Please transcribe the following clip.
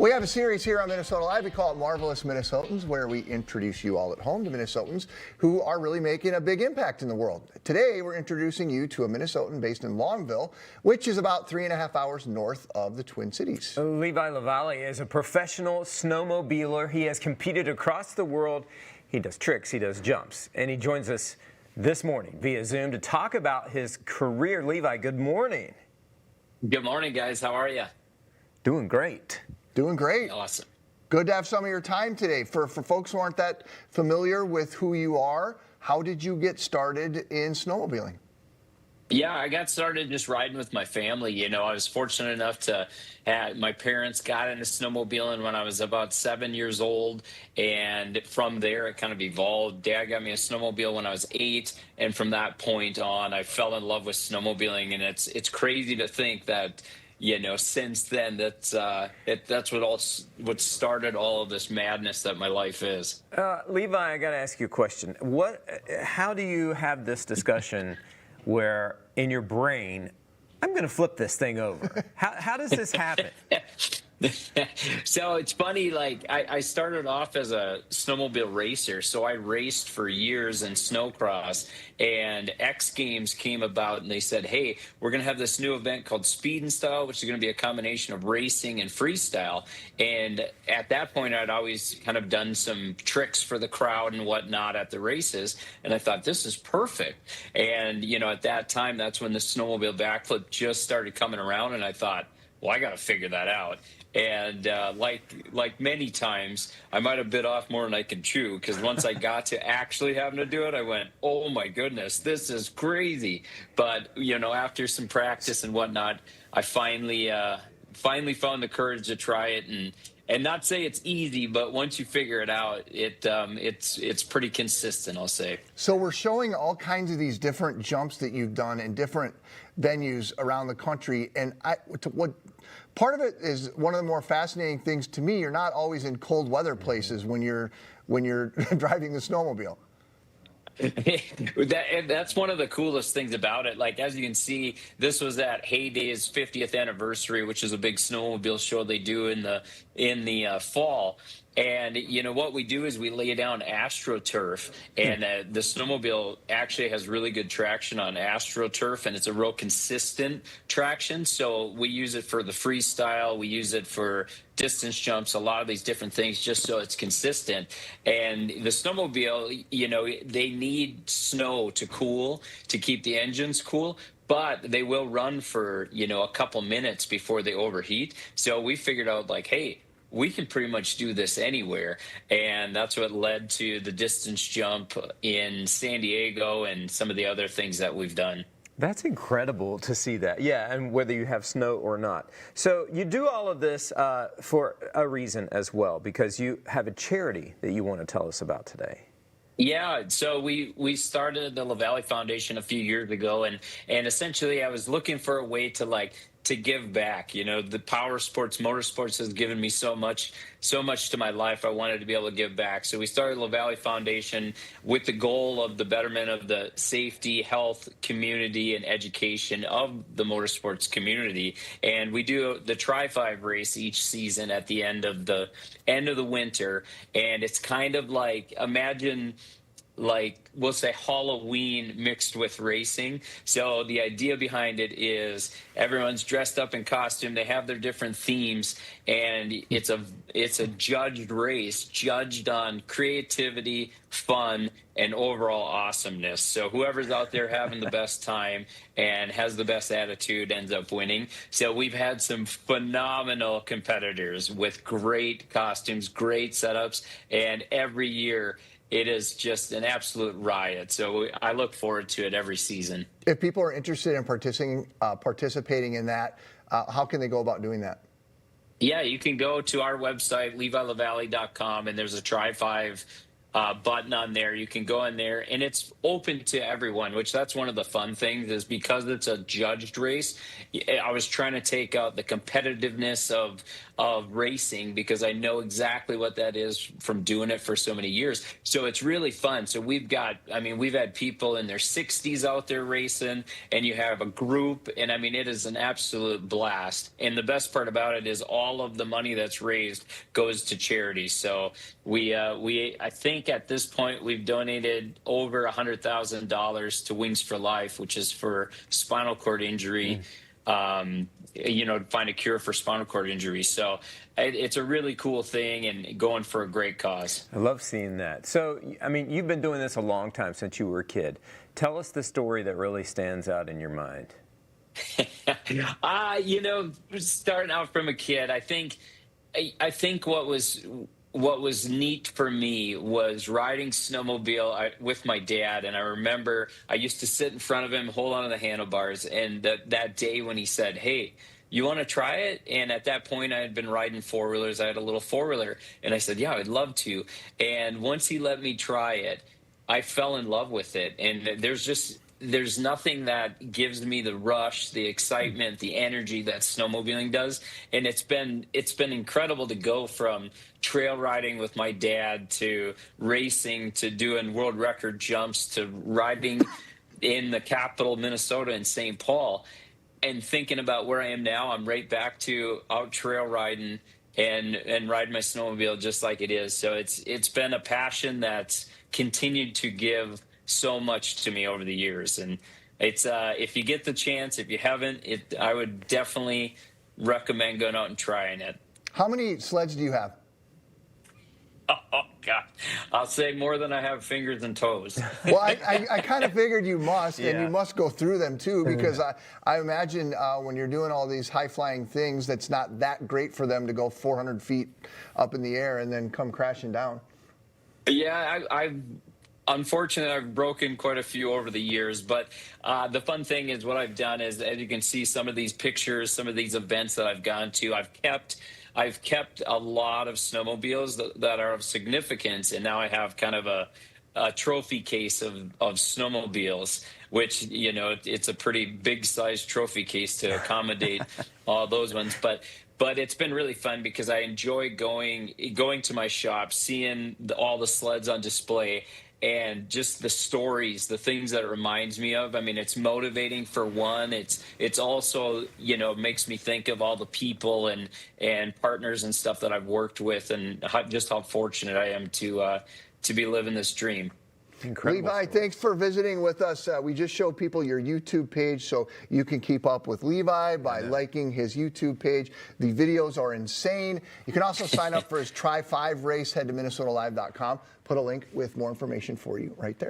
We have a series here on Minnesota Live. We call it Marvelous Minnesotans, where we introduce you all at home to Minnesotans who are really making a big impact in the world. Today, we're introducing you to a Minnesotan based in Longville, which is about 3.5 hours north of the Twin Cities. Levi LaVallee is a professional snowmobiler. He has competed across the world. He does tricks, he does jumps, and he joins us this morning via Zoom to talk about his career. Levi, good morning. Good morning, guys. How are you? Doing great. Doing great. Awesome. Good to have some of your time today. For folks who aren't that familiar with who you are, how did you get started in snowmobiling? Yeah, I got started just riding with my family. You know, I was fortunate enough to have, my parents got into snowmobiling when I was about 7 years old. And from there, it kind of evolved. Dad got me a snowmobile when I was 8. And from that point on, I fell in love with snowmobiling. And it's crazy to think that, you know, since then, that's what started all of this madness that my life is. Levi, I got to ask you a question. How do you have this discussion where in your brain, I'm going to flip this thing over? How does this happen? So it's funny, like I started off as a snowmobile racer. So I raced for years in snowcross, and X Games came about and they said, hey, we're going to have this new event called Speed and Style, which is going to be a combination of racing and freestyle. And at that point, I'd always kind of done some tricks for the crowd and whatnot at the races. And I thought, this is perfect. And, you know, at that time, that's when the snowmobile backflip just started coming around. And I thought, well, I got to figure that out. And like many times, I might have bit off more than I could chew, because once I got to actually having to do it, I went, oh, my goodness, this is crazy. But, you know, after some practice and whatnot, I finally found the courage to try it. And not say it's easy, but once you figure it out, it's pretty consistent, I'll say. So we're showing all kinds of these different jumps that you've done in different venues around the country. And what part of it is one of the more fascinating things to me. You're not always in cold weather places when you're driving the snowmobile. That's one of the coolest things about it. Like, as you can see, this was at Heyday's 50th anniversary, which is a big snowmobile show they do in the fall. And, you know, what we do is we lay down AstroTurf, and the snowmobile actually has really good traction on AstroTurf, and it's a real consistent traction. So we use it for the freestyle. We use it for distance jumps, a lot of these different things, just so it's consistent. And the snowmobile, you know, they need snow to cool, to keep the engines cool. But they will run for, you know, a couple minutes before they overheat. So we figured out, like, hey, we can pretty much do this anywhere. And that's what led to the distance jump in San Diego and some of the other things that we've done. That's incredible to see that. Yeah, and whether you have snow or not. So you do all of this for a reason as well, because you have a charity that you want to tell us about today. Yeah, so we started the LaVallee Foundation a few years ago, and essentially I was looking for a way to give back. You know, the power sports, motorsports has given me so much to my life. I wanted to be able to give back. So we started LaVallee Foundation with the goal of the betterment of the safety, health, community, and education of the motorsports community. And we do the Tri-5 race each season at the end of the winter. And it's kind of like, imagine, like, we'll say Halloween mixed with racing. So the idea behind it is everyone's dressed up in costume. They have their different themes, and it's a judged race, judged on creativity, fun, and overall awesomeness. So whoever's out there having the best time and has the best attitude ends up winning. So we've had some phenomenal competitors with great costumes, great setups, and every year it is just an absolute riot. So I look forward to it every season. If people are interested in participating in that, how can they go about doing that? Yeah, you can go to our website, levilavalley.com, and there's a Tri-5 button on there. You can go in there, and it's open to everyone, which that's one of the fun things, is because it's a judged race. I was trying to take out the competitiveness of of racing because I know exactly what that is from doing it for so many years. So it's really fun. So we've had people in their 60s out there racing, and you have a group, and I mean, it is an absolute blast. And the best part about it is all of the money that's raised goes to charity. So I think at this point we've donated over $100,000 to Wings for Life, which is for spinal cord injury. To find a cure for spinal cord injury. So it's a really cool thing and going for a great cause. I love seeing that. So, I mean, you've been doing this a long time, since you were a kid. Tell us the story that really stands out in your mind. Starting out from a kid, I think what was neat for me was riding snowmobile with my dad. And I remember I used to sit in front of him, hold on to the handlebars. And that day when he said, "Hey, you want to try it?" And at that point, I had been riding four-wheelers. I had a little four-wheeler. And I said, "Yeah, I'd love to." And once he let me try it, I fell in love with it. And there's nothing that gives me the rush, the excitement, the energy that snowmobiling does. And it's been incredible to go from trail riding with my dad to racing to doing world record jumps to riding in the capital, Minnesota, in St. Paul. And thinking about where I am now, I'm right back to out trail riding and riding my snowmobile just like it is. So it's been a passion that's continued to give so much to me over the years. And it's if you get the chance, if you haven't, I would definitely recommend going out and trying it. How many sleds do you have? Oh God, I'll say more than I have fingers and toes. Well, I kind of figured you must, and Yeah. you must go through them too, because I imagine when you're doing all these high-flying things, that's not that great for them to go 400 feet up in the air and then come crashing down. Yeah, unfortunately, I've broken quite a few over the years, but the fun thing is what I've done is, as you can see, some of these pictures, some of these events that I've gone to, I've kept a lot of snowmobiles that are of significance, and now I have kind of a trophy case of snowmobiles, which, it's a pretty big sized trophy case to accommodate all those ones. But it's been really fun because I enjoy going to my shop, seeing all the sleds on display, and just the stories, the things that it reminds me of. I mean, it's motivating for one. It's also, makes me think of all the people and partners and stuff that I've worked with, and just how fortunate I am to be living this dream. Incredible Levi, story. thanks for visiting with us. We just showed people your YouTube page, so you can keep up with Levi by liking his YouTube page. The videos are insane. You can also sign up for his Try 5 race. Head to MinnesotaLive.com. Put a link with more information for you right there.